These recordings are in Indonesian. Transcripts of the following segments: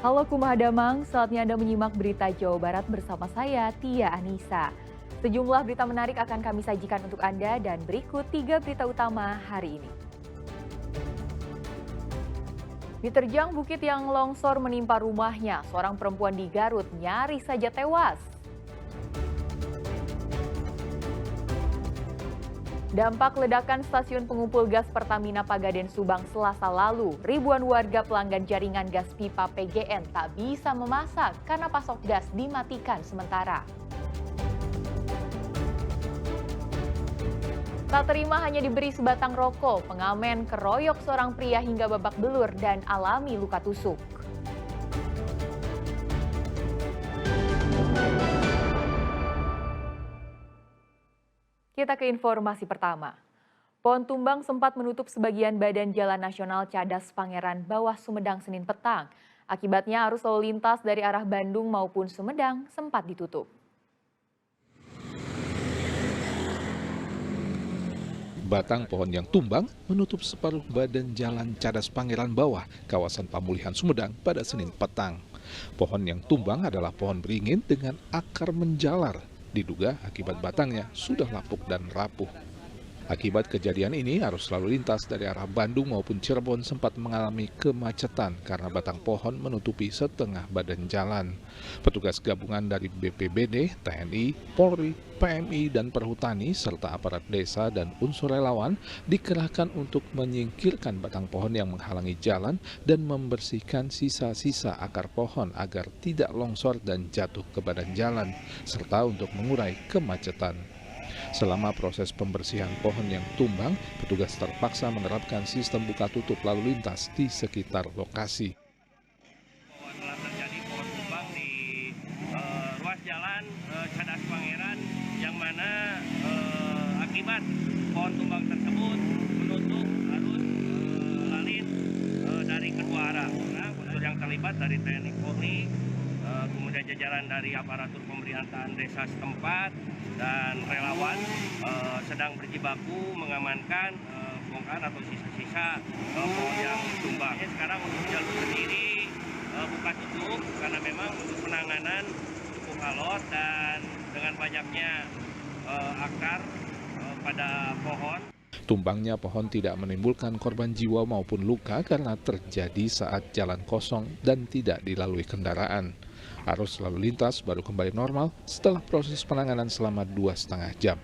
Halo Kumaha Damang, saatnya Anda menyimak berita Jawa Barat bersama saya, Tia Anissa. Sejumlah berita menarik akan kami sajikan untuk Anda dan berikut 3 berita utama hari ini. Diterjang bukit yang longsor menimpa rumahnya, seorang perempuan di Garut nyaris saja tewas. Dampak ledakan stasiun pengumpul gas Pertamina Pagaden Subang Selasa lalu, ribuan warga pelanggan jaringan gas pipa PGN tak bisa memasak karena pasok gas dimatikan sementara. Tak terima hanya diberi sebatang rokok, pengamen keroyok seorang pria hingga babak belur dan alami luka tusuk. Kita ke informasi pertama. Pohon tumbang sempat menutup sebagian badan Jalan Nasional Cadas Pangeran Bawah Sumedang Senin petang. Akibatnya arus lalu lintas dari arah Bandung maupun Sumedang sempat ditutup. Batang pohon yang tumbang menutup separuh badan Jalan Cadas Pangeran Bawah, kawasan Pamulihan Sumedang pada Senin petang. Pohon yang tumbang adalah pohon beringin dengan akar menjalar. Diduga akibat batangnya sudah lapuk dan rapuh. Akibat kejadian ini, arus lalu lintas dari arah Bandung maupun Cirebon sempat mengalami kemacetan karena batang pohon menutupi setengah badan jalan. Petugas gabungan dari BPBD, TNI, Polri, PMI, dan Perhutani, serta aparat desa dan unsur relawan dikerahkan untuk menyingkirkan batang pohon yang menghalangi jalan dan membersihkan sisa-sisa akar pohon agar tidak longsor dan jatuh ke badan jalan, serta untuk mengurai kemacetan. Selama proses pembersihan pohon yang tumbang, petugas terpaksa menerapkan sistem buka tutup lalu lintas di sekitar lokasi. Telah terjadi pohon tumbang di ruas jalan Cadas Pangeran yang mana akibat pohon tumbang tersebut menutup arus lalin dari kedua arah. Nah, unsur yang terlibat dari TNI Polri, kemudian jajaran dari aparatur pemerintahan desa setempat dan relawan sedang berjibaku mengamankan bongkar atau sisa-sisa pohon yang tumbang. Sekarang untuk jalur sendiri buka tutup karena memang untuk penanganan cukup alot dan dengan banyaknya akar pada pohon. Tumbangnya pohon tidak menimbulkan korban jiwa maupun luka karena terjadi saat jalan kosong dan tidak dilalui kendaraan. Arus lalu lintas baru kembali normal setelah proses penanganan selama 2,5 jam.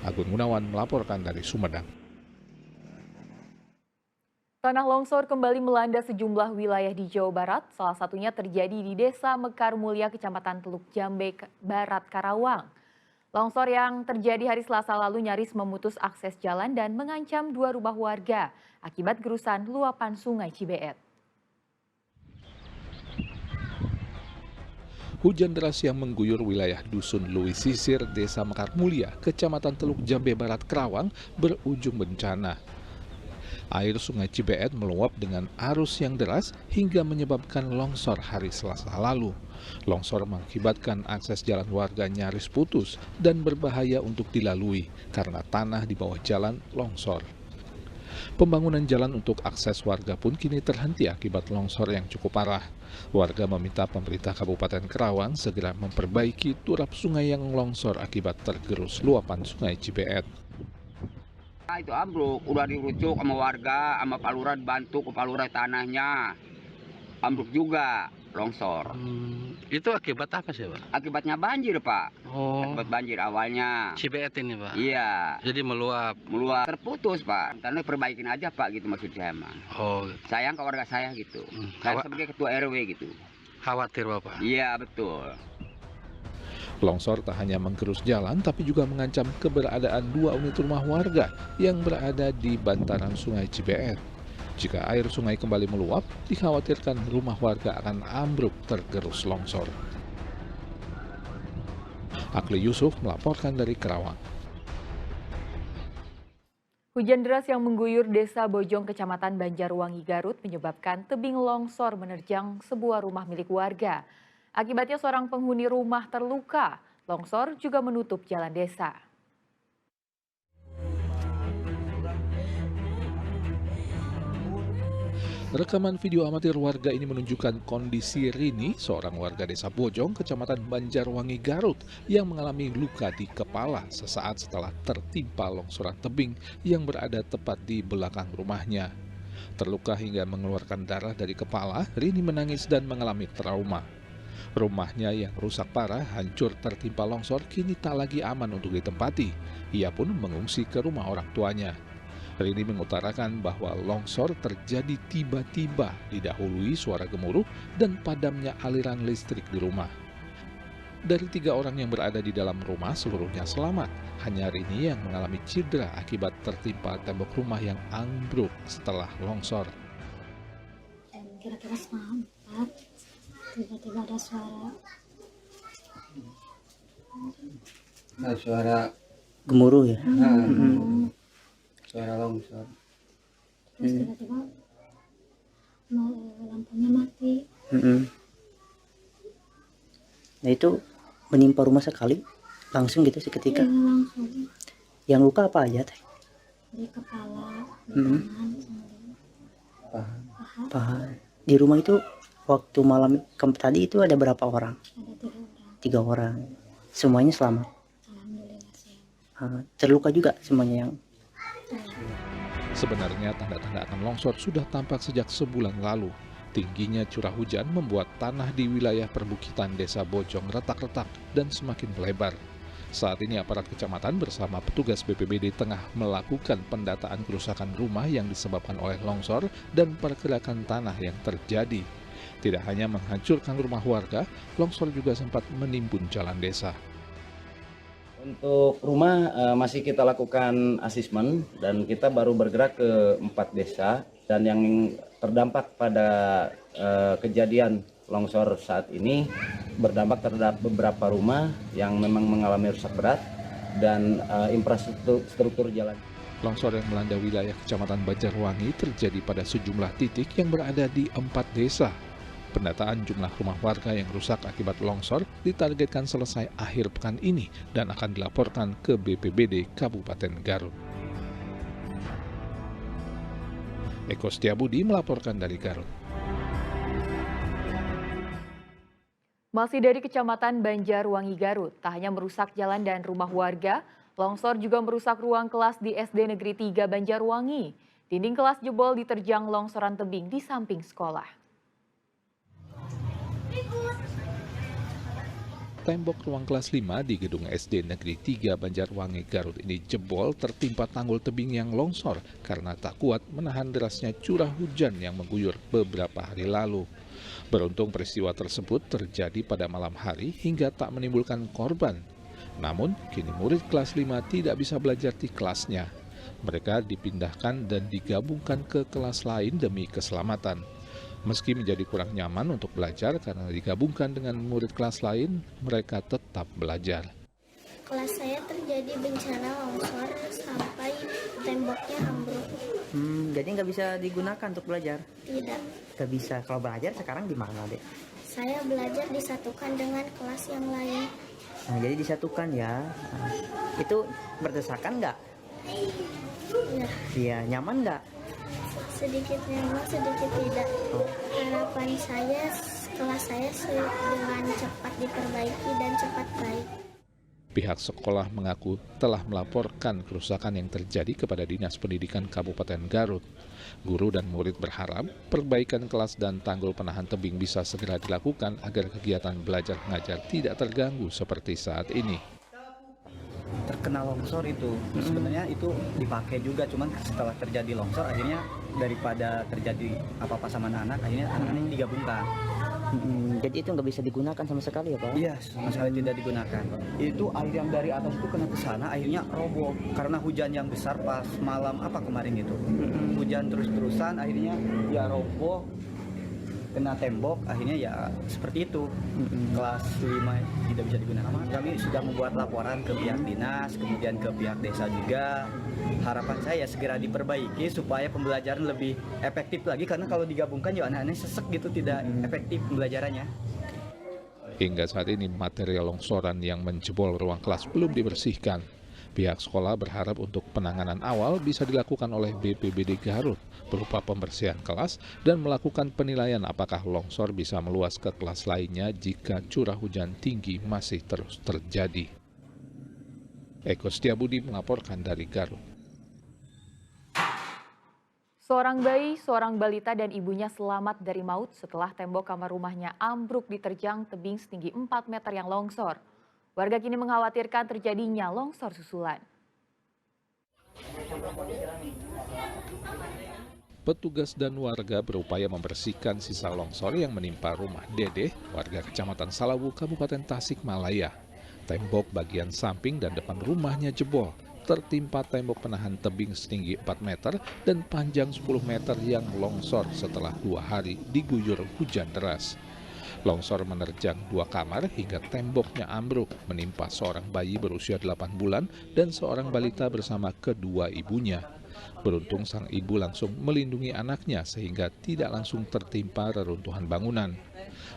Agun Gunawan melaporkan dari Sumedang. Tanah longsor kembali melanda sejumlah wilayah di Jawa Barat, salah satunya terjadi di Desa Mekar Mulia, Kecamatan Teluk Jambe, Barat, Karawang. Longsor yang terjadi hari Selasa lalu nyaris memutus akses jalan dan mengancam 2 rumah warga akibat gerusan luapan Sungai Cibeet. Hujan deras yang mengguyur wilayah Dusun Luwi Sisir, Desa Mekar Mulia, Kecamatan Teluk Jambe Barat, Karawang, berujung bencana. Air Sungai Cibeet meluap dengan arus yang deras hingga menyebabkan longsor hari Selasa lalu. Longsor mengakibatkan akses jalan warga nyaris putus dan berbahaya untuk dilalui karena tanah di bawah jalan longsor. Pembangunan jalan untuk akses warga pun kini terhenti akibat longsor yang cukup parah. Warga meminta pemerintah Kabupaten Karawang segera memperbaiki turap sungai yang longsor akibat tergerus luapan Sungai Cibeet. Itu ambruk, udah dirucuk sama warga, sama Palura bantu ke Palura tanahnya. Ambruk juga, longsor. Itu akibat apa sih, Pak? Akibatnya banjir, Pak. Oh, Akibat banjir awalnya. Cibeet ini, Pak? Iya, Jadi meluap. meluap terputus, Pak. Karena perbaikin aja, Pak, gitu maksud saya, mah. Oh, Sayang ke warga saya gitu. Saya sebagai ketua RW gitu. khawatir Bapak? Iya, betul. Longsor tak hanya menggerus jalan, tapi juga mengancam keberadaan 2 unit rumah warga yang berada di bantaran Sungai Cibeet. Jika air sungai kembali meluap, dikhawatirkan rumah warga akan ambruk tergerus longsor. Akli Yusuf melaporkan dari Karawang. Hujan deras yang mengguyur Desa Bojong, Kecamatan Banjarwangi, Garut menyebabkan tebing longsor menerjang sebuah rumah milik warga. Akibatnya seorang penghuni rumah terluka. Longsor juga menutup jalan desa. Rekaman video amatir warga ini menunjukkan kondisi Rini, seorang warga desa Bojong, kecamatan Banjarwangi, Garut, yang mengalami luka di kepala sesaat setelah tertimpa longsoran tebing yang berada tepat di belakang rumahnya. Terluka hingga mengeluarkan darah dari kepala, Rini menangis dan mengalami trauma. Rumahnya yang rusak parah, hancur tertimpa longsor, kini tak lagi aman untuk ditempati. Ia pun mengungsi ke rumah orang tuanya. Rini mengutarakan bahwa longsor terjadi tiba-tiba, didahului suara gemuruh dan padamnya aliran listrik di rumah. Dari 3 orang yang berada di dalam rumah, seluruhnya selamat. Hanya Rini yang mengalami cedera akibat tertimpa tembok rumah yang ambruk setelah longsor. Kira-kira setengah 4, tiba-tiba ada suara. Nah, suara gemuruh ya. Suara longsor. Terus tiba-tiba lampunya mati. Nah itu menimpa rumah sekali, langsung gitu seketika. Iya, langsung Yang luka apa aja teh? di kepala, di tangan, sama di paha. Paha. Di rumah itu waktu malam tadi itu ada berapa orang? Ada 3 orang. 3 orang. Semuanya selamat. Alhamdulillah sih. Terluka juga semuanya yang. Sebenarnya tanda-tanda akan longsor sudah tampak sejak sebulan lalu. Tingginya curah hujan membuat tanah di wilayah perbukitan desa Bojong retak-retak dan semakin melebar. Saat ini aparat kecamatan bersama petugas BPBD tengah melakukan pendataan kerusakan rumah yang disebabkan oleh longsor dan pergerakan tanah yang terjadi. Tidak hanya menghancurkan rumah warga, longsor juga sempat menimbun jalan desa. Untuk rumah masih kita lakukan asesmen dan kita baru bergerak ke 4 desa, dan yang terdampak pada kejadian longsor saat ini berdampak terhadap beberapa rumah yang memang mengalami rusak berat dan infrastruktur jalan. Longsor yang melanda wilayah Kecamatan Banjarwangi terjadi pada sejumlah titik yang berada di 4 desa. Pendataan jumlah rumah warga yang rusak akibat longsor ditargetkan selesai akhir pekan ini dan akan dilaporkan ke BPBD Kabupaten Garut. Eko Setiabudi melaporkan dari Garut. Masih dari Kecamatan Banjarwangi, Garut, tak hanya merusak jalan dan rumah warga, longsor juga merusak ruang kelas di SD Negeri 3 Banjarwangi. Dinding kelas jebol diterjang longsoran tebing di samping sekolah. Tembok ruang kelas 5 di gedung SD Negeri 3 Banjarwangi, Garut ini jebol tertimpa tanggul tebing yang longsor karena tak kuat menahan derasnya curah hujan yang mengguyur beberapa hari lalu. Beruntung peristiwa tersebut terjadi pada malam hari hingga tak menimbulkan korban. Namun, kini murid kelas 5 tidak bisa belajar di kelasnya. Mereka dipindahkan dan digabungkan ke kelas lain demi keselamatan. Meski menjadi kurang nyaman untuk belajar karena digabungkan dengan murid kelas lain, mereka tetap belajar. Kelas saya terjadi bencana longsor sampai temboknya ambruk. Jadi nggak bisa digunakan untuk belajar? Tidak. Nggak bisa. Kalau belajar sekarang di mana deh? Saya belajar disatukan dengan kelas yang lain. Nah, jadi disatukan ya. Nah, itu berdesakan nggak? Ya, Iya, nyaman nggak? sedikit nyaman, sedikit tidak. Harapan saya kelas saya dengan cepat diperbaiki dan cepat baik. Pihak sekolah mengaku telah melaporkan kerusakan yang terjadi kepada Dinas Pendidikan Kabupaten Garut. Guru dan murid berharap perbaikan kelas dan tanggul penahan tebing bisa segera dilakukan agar kegiatan belajar mengajar tidak terganggu seperti saat ini. Terkena longsor itu sebenarnya itu dipakai juga, cuman setelah terjadi longsor akhirnya daripada terjadi apa-apa sama anak-anak, akhirnya anak-anak digabungkan. Jadi itu nggak bisa digunakan sama sekali ya Pak? Iya, sama sekali tidak digunakan. Itu air yang dari atas itu kena ke sana, akhirnya roboh karena hujan yang besar pas malam apa kemarin itu. Hujan terus-terusan, akhirnya ya roboh, kena tembok, akhirnya ya seperti itu. Kelas 5 tidak bisa digunakan. Kami sudah membuat laporan ke pihak dinas, kemudian ke pihak desa juga. Harapan saya segera diperbaiki supaya pembelajaran lebih efektif lagi, karena kalau digabungkan ya anak-anak sesek gitu, tidak efektif pembelajarannya. Hingga saat ini material longsoran yang menjebol ruang kelas belum dibersihkan. Pihak sekolah berharap untuk penanganan awal bisa dilakukan oleh BPBD Garut berupa pembersihan kelas dan melakukan penilaian apakah longsor bisa meluas ke kelas lainnya jika curah hujan tinggi masih terus terjadi. Eko Setiabudi melaporkan dari Garut. Seorang bayi, seorang balita dan ibunya selamat dari maut setelah tembok kamar rumahnya ambruk diterjang tebing setinggi 4 meter yang longsor. Warga kini mengkhawatirkan terjadinya longsor susulan. Petugas dan warga berupaya membersihkan sisa longsor yang menimpa rumah Dede, warga Kecamatan Salawu, Kabupaten Tasikmalaya. Tembok bagian samping dan depan rumahnya jebol, tertimpa tembok penahan tebing setinggi 4 meter dan panjang 10 meter yang longsor setelah 2 hari diguyur hujan deras. Longsor menerjang 2 kamar hingga temboknya ambruk, menimpa seorang bayi berusia 8 bulan dan seorang balita bersama kedua ibunya. Beruntung sang ibu langsung melindungi anaknya sehingga tidak langsung tertimpa reruntuhan bangunan.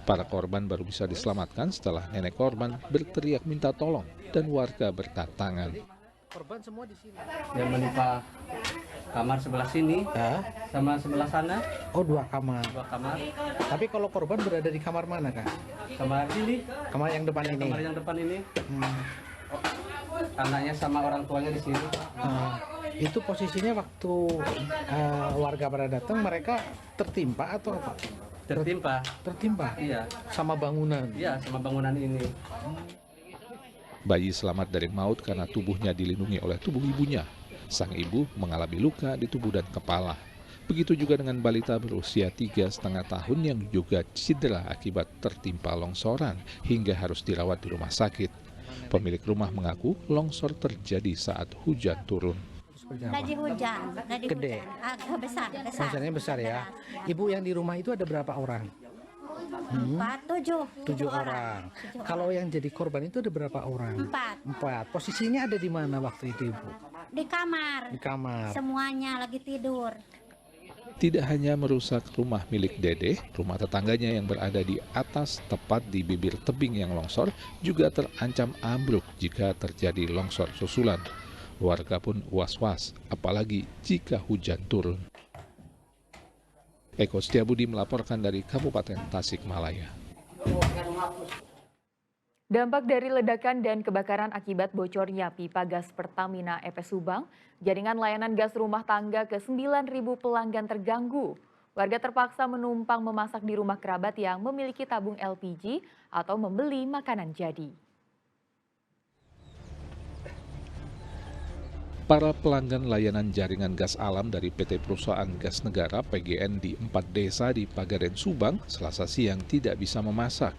Para korban baru bisa diselamatkan setelah nenek korban berteriak minta tolong dan warga berdatangan. Korban semua di sini. Yang menimpa kamar sebelah sini, sama sebelah sana. Oh, 2 kamar. 2 kamar. Tapi kalau korban berada di kamar mana, Kak? Kamar ini. Kamar yang depan ini. Kamar yang depan ini. Anaknya sama orang tuanya di sini. Itu posisinya waktu warga pada datang, mereka tertimpa atau apa? Tertimpa. Tertimpa? Iya. Sama bangunan? Iya, sama bangunan ini. Bayi selamat dari maut karena tubuhnya dilindungi oleh tubuh ibunya. Sang ibu mengalami luka di tubuh dan kepala. Begitu juga dengan balita berusia 3,5 tahun yang juga cedera akibat tertimpa longsoran hingga harus dirawat di rumah sakit. Pemilik rumah mengaku longsor terjadi saat hujan turun. Lagi hujan, Gede. Agak besar. Longsornya besar ya. Ibu yang di rumah itu ada berapa orang? 7 orang. Kalau yang jadi korban itu ada berapa orang? 4. Posisinya ada di mana waktu itu, Ibu? Di kamar. Di kamar. Semuanya lagi tidur. Tidak hanya merusak rumah milik Dede, rumah tetangganya yang berada di atas tepat di bibir tebing yang longsor juga terancam ambruk jika terjadi longsor susulan. Warga pun was-was, apalagi jika hujan turun. Eko Setiabudi melaporkan dari Kabupaten Tasikmalaya. Dampak dari ledakan dan kebakaran akibat bocornya pipa gas Pertamina EP Subang, jaringan layanan gas rumah tangga ke 9.000 pelanggan terganggu. Warga terpaksa menumpang memasak di rumah kerabat yang memiliki tabung LPG atau membeli makanan jadi. Para pelanggan layanan jaringan gas alam dari PT Perusahaan Gas Negara PGN di 4 desa di Pagaden Subang Selasa siang tidak bisa memasak.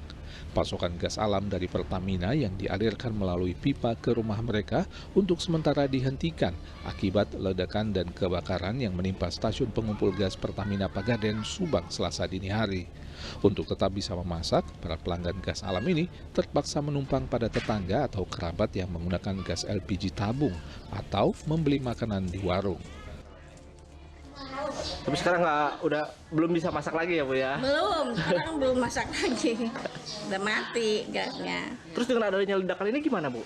Pasokan gas alam dari Pertamina yang dialirkan melalui pipa ke rumah mereka untuk sementara dihentikan akibat ledakan dan kebakaran yang menimpa stasiun pengumpul gas Pertamina Pagaden Subang Selasa dini hari. Untuk tetap bisa memasak, para pelanggan gas alam ini terpaksa menumpang pada tetangga atau kerabat yang menggunakan gas LPG tabung atau membeli makanan di warung. Tapi sekarang belum bisa masak lagi ya, Bu ya? Belum, sekarang belum masak lagi. Udah mati gasnya. Terus dengan adanya ledakan ini gimana, Bu?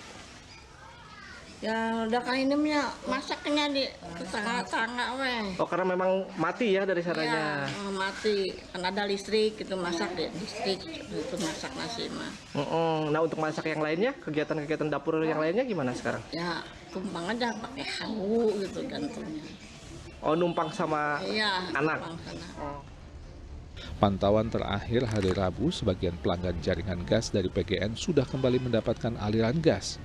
Ya ledakan ini masaknya di tetangga-tetangga weh. Oh, karena memang mati ya dari sananya. Ya, mati. Kan ada listrik itu masak di listrik itu masak nasi mah. Nah, untuk masak yang lainnya, kegiatan-kegiatan dapur yang lainnya gimana sekarang? Ya, tumpang aja pakai hawu gitu gantungnya. Oh, numpang sama anak. Pantauan terakhir hari Rabu, sebagian pelanggan jaringan gas dari PGN sudah kembali mendapatkan aliran gas.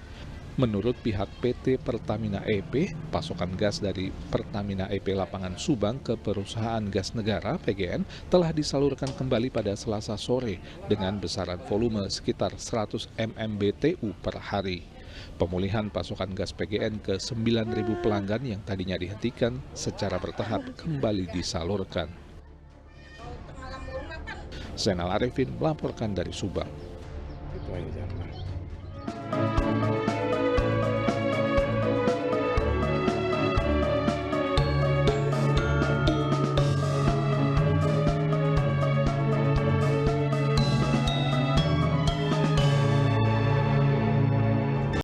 Menurut pihak PT Pertamina EP, pasokan gas dari Pertamina EP Lapangan Subang ke Perusahaan Gas Negara (PGN) telah disalurkan kembali pada Selasa sore dengan besaran volume sekitar 100 MMBTU per hari. Pemulihan pasokan gas PGN ke 9.000 pelanggan yang tadinya dihentikan secara bertahap kembali disalurkan. Zainal Arifin melaporkan dari Subang.